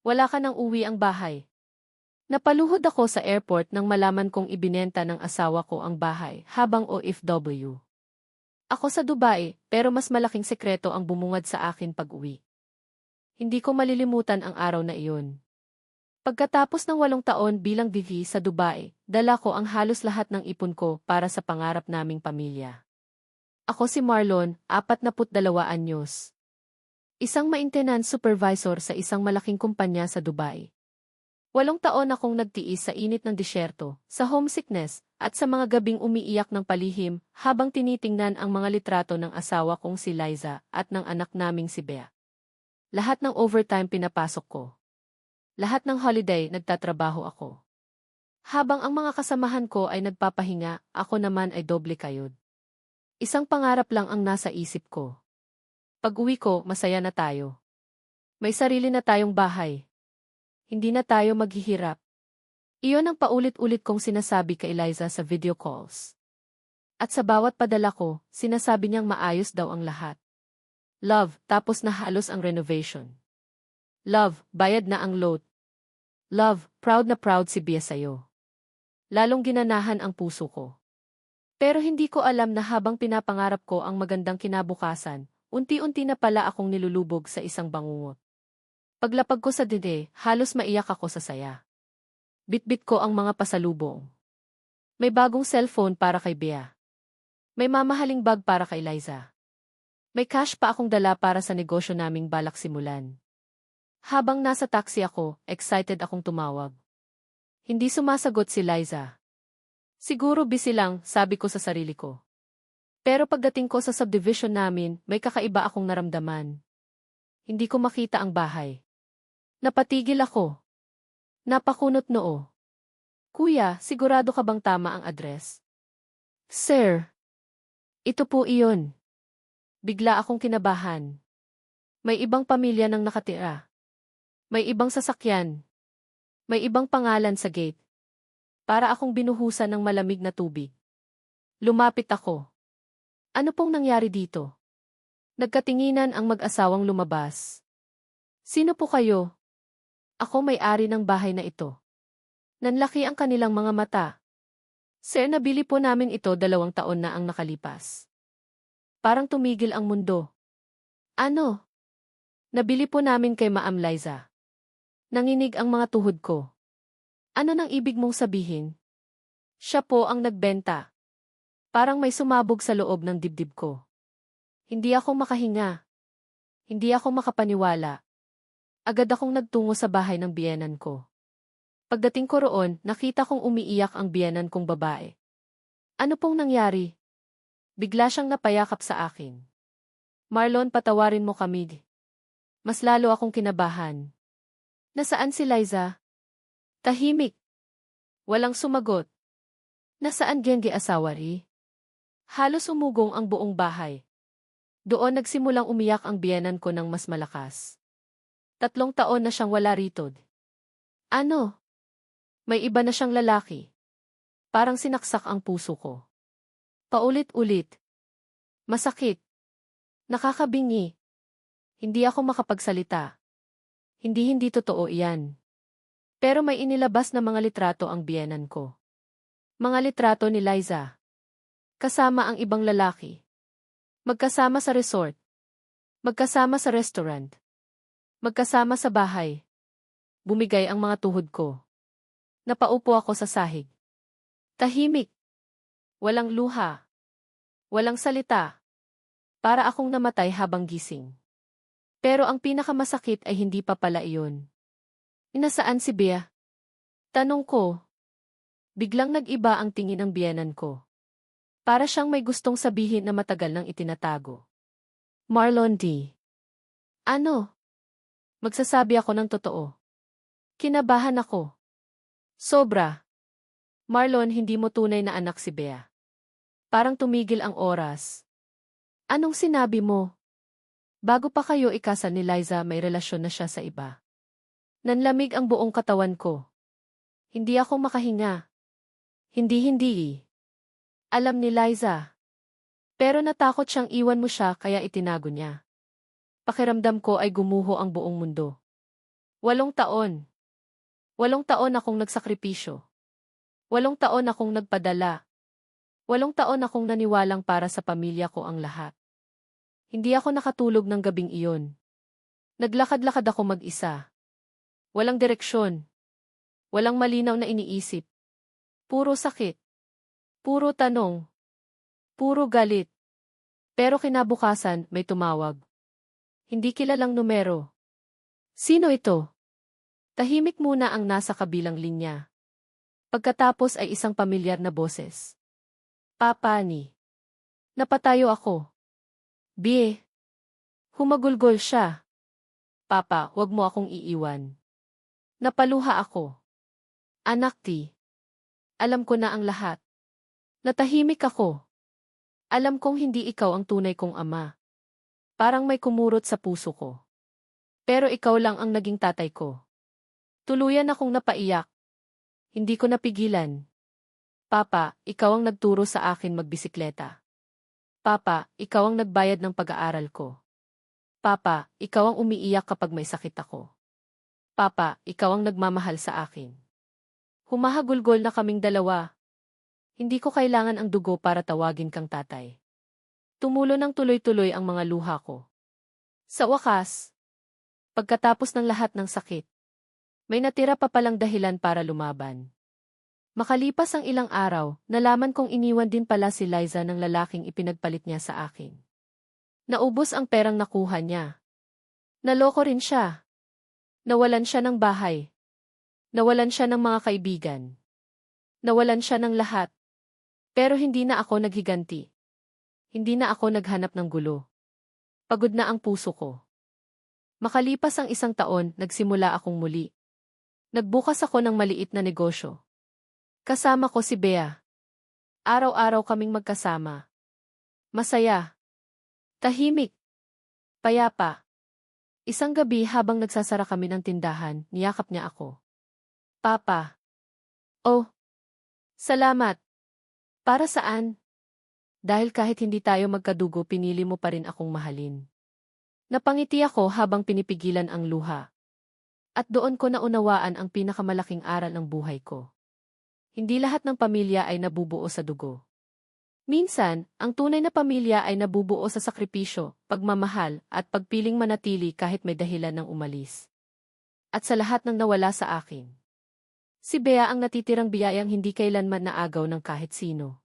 Wala ka nang uwi ang bahay. Napaluhod ako sa airport nang malaman kong ibinenta ng asawa ko ang bahay habang OFW. Ako sa Dubai, pero mas malaking sekreto ang bumungad sa akin pag-uwi. Hindi ko malilimutan ang araw na iyon. Pagkatapos ng 8 taon bilang DV sa Dubai, dala ko ang halos lahat ng ipon ko para sa pangarap naming pamilya. Ako si Marlon, 42 anyos. Isang maintenance supervisor sa isang malaking kumpanya sa Dubai. 8 taon akong nagtiis sa init ng disyerto, sa homesickness, at sa mga gabing umiiyak ng palihim habang tinitingnan ang mga litrato ng asawa kong si Liza at ng anak naming si Bea. Lahat ng overtime pinapasok ko. Lahat ng holiday nagtatrabaho ako. Habang ang mga kasamahan ko ay nagpapahinga, ako naman ay doble kayod. Isang pangarap lang ang nasa isip ko. Pag-uwi ko, masaya na tayo. May sarili na tayong bahay. Hindi na tayo maghihirap. Iyon ang paulit-ulit kong sinasabi kay Liza sa video calls. At sa bawat padala ko, sinasabi niyang maayos daw ang lahat. Love, tapos na halos ang renovation. Love, bayad na ang loan. Love, proud na proud si Bea sa'yo. Lalong ginanahan ang puso ko. Pero hindi ko alam na habang pinapangarap ko ang magandang kinabukasan, unti-unti na pala akong nilulubog sa isang bangungot. Paglapag ko sa dede, halos maiyak ako sa saya. Bitbit ko ang mga pasalubong. May bagong cellphone para kay Bea. May mamahaling bag para kay Liza. May cash pa akong dala para sa negosyo naming balak simulan. Habang nasa taxi ako, excited akong tumawag. Hindi sumasagot si Liza. Siguro busy lang, sabi ko sa sarili ko. Pero pagdating ko sa subdivision namin, may kakaiba akong naramdaman. Hindi ko makita ang bahay. Napatigil ako. Napakunot noo. Kuya, sigurado ka bang tama ang address? Sir. Ito po iyon. Bigla akong kinabahan. May ibang pamilya nang nakatira. May ibang sasakyan. May ibang pangalan sa gate. Para akong binuhusan ng malamig na tubig. Lumapit ako. Ano pong nangyari dito? Nagkatinginan ang mag-asawang lumabas. Sino po kayo? Ako may-ari ng bahay na ito. Nanlaki ang kanilang mga mata. Sir, nabili po namin ito 2 taon na ang nakalipas. Parang tumigil ang mundo. Ano? Nabili po namin kay Ma'am Liza. Nanginig ang mga tuhod ko. Ano nang ibig mong sabihin? Siya po ang nagbenta. Parang may sumabog sa loob ng dibdib ko. Hindi ako makahinga. Hindi ako makapaniwala. Agad akong nagtungo sa bahay ng biyenan ko. Pagdating ko roon, nakita kong umiiyak ang biyenan kong babae. Ano pong nangyari? Bigla siyang napayakap sa akin. Marlon, patawarin mo kami. Mas lalo akong kinabahan. Nasaan si Liza? Tahimik. Walang sumagot. Nasaan Genge asawari? Halos umugong ang buong bahay. Doon nagsimulang umiyak ang biyenan ko ng mas malakas. 3 taon na siyang wala rito. Ano? May iba na siyang lalaki. Parang sinaksak ang puso ko. Paulit-ulit. Masakit. Nakakabingi. Hindi ako makapagsalita. Hindi totoo iyan. Pero may inilabas na mga litrato ang biyenan ko. Mga litrato ni Liza. Kasama ang ibang lalaki. Magkasama sa resort. Magkasama sa restaurant. Magkasama sa bahay. Bumigay ang mga tuhod ko. Napaupo ako sa sahig. Tahimik. Walang luha. Walang salita. Para akong namatay habang gising. Pero ang pinakamasakit ay hindi pa pala iyon. Nasaan si Bea? Tanong ko. Biglang nag-iba ang tingin ng biyenan ko. Para siyang may gustong sabihin na matagal nang itinatago. Marlon D. Ano? Magsasabi ako ng totoo. Kinabahan ako. Sobra. Marlon, hindi mo tunay na anak si Bea. Parang tumigil ang oras. Anong sinabi mo? Bago pa kayo ikasal ni Liza, may relasyon na siya sa iba. Nanlamig ang buong katawan ko. Hindi ako makahinga. Hindi. Alam ni Liza. Pero natakot siyang iwan mo siya kaya itinago niya. Pakiramdam ko ay gumuho ang buong mundo. 8 taon. 8 taon akong nagsakripisyo. 8 taon akong nagpadala. 8 taon akong naniwalang para sa pamilya ko ang lahat. Hindi ako nakatulog ng gabing iyon. Naglakad-lakad ako mag-isa. Walang direksyon. Walang malinaw na iniisip. Puro sakit. Puro tanong. Puro galit. Pero kinabukasan may tumawag. Hindi kilalang numero. Sino ito? Tahimik muna ang nasa kabilang linya. Pagkatapos ay isang pamilyar na boses. Papa ni. Napatayo ako. Bie. Humagulgol siya. Papa, huwag mo akong iiwan. Napaluha ako. Anak ti. Alam ko na ang lahat. Natahimik ako. Alam kong hindi ikaw ang tunay kong ama. Parang may kumurot sa puso ko. Pero ikaw lang ang naging tatay ko. Tuluyan akong napaiyak. Hindi ko napigilan. Papa, ikaw ang nagturo sa akin magbisikleta. Papa, ikaw ang nagbayad ng pag-aaral ko. Papa, ikaw ang umiiyak kapag may sakit ako. Papa, ikaw ang nagmamahal sa akin. Humahagulgol na kaming dalawa. Hindi ko kailangan ang dugo para tawagin kang tatay. Tumulo ng tuloy-tuloy ang mga luha ko. Sa wakas, pagkatapos ng lahat ng sakit, may natira pa palang dahilan para lumaban. Makalipas ang ilang araw, nalaman kong iniwan din pala si Liza ng lalaking ipinagpalit niya sa akin. Naubos ang perang nakuha niya. Naloko rin siya. Nawalan siya ng bahay. Nawalan siya ng mga kaibigan. Nawalan siya ng lahat. Pero hindi na ako naghiganti. Hindi na ako naghanap ng gulo. Pagod na ang puso ko. Makalipas ang 1 taon, nagsimula akong muli. Nagbukas ako ng maliit na negosyo. Kasama ko si Bea. Araw-araw kaming magkasama. Masaya. Tahimik. Payapa. Isang gabi habang nagsasara kami ng tindahan, niyakap niya ako. Papa. Oh. Salamat. Para saan? Dahil kahit hindi tayo magkadugo, pinili mo pa rin akong mahalin. Napangiti ako habang pinipigilan ang luha. At doon ko naunawaan ang pinakamalaking aral ng buhay ko. Hindi lahat ng pamilya ay nabubuo sa dugo. Minsan, ang tunay na pamilya ay nabubuo sa sakripisyo, pagmamahal, at pagpiling manatili kahit may dahilan ng umalis. At sa lahat ng nawala sa akin, si Bea ang natitirang biyayang hindi kailanman naagaw ng kahit sino.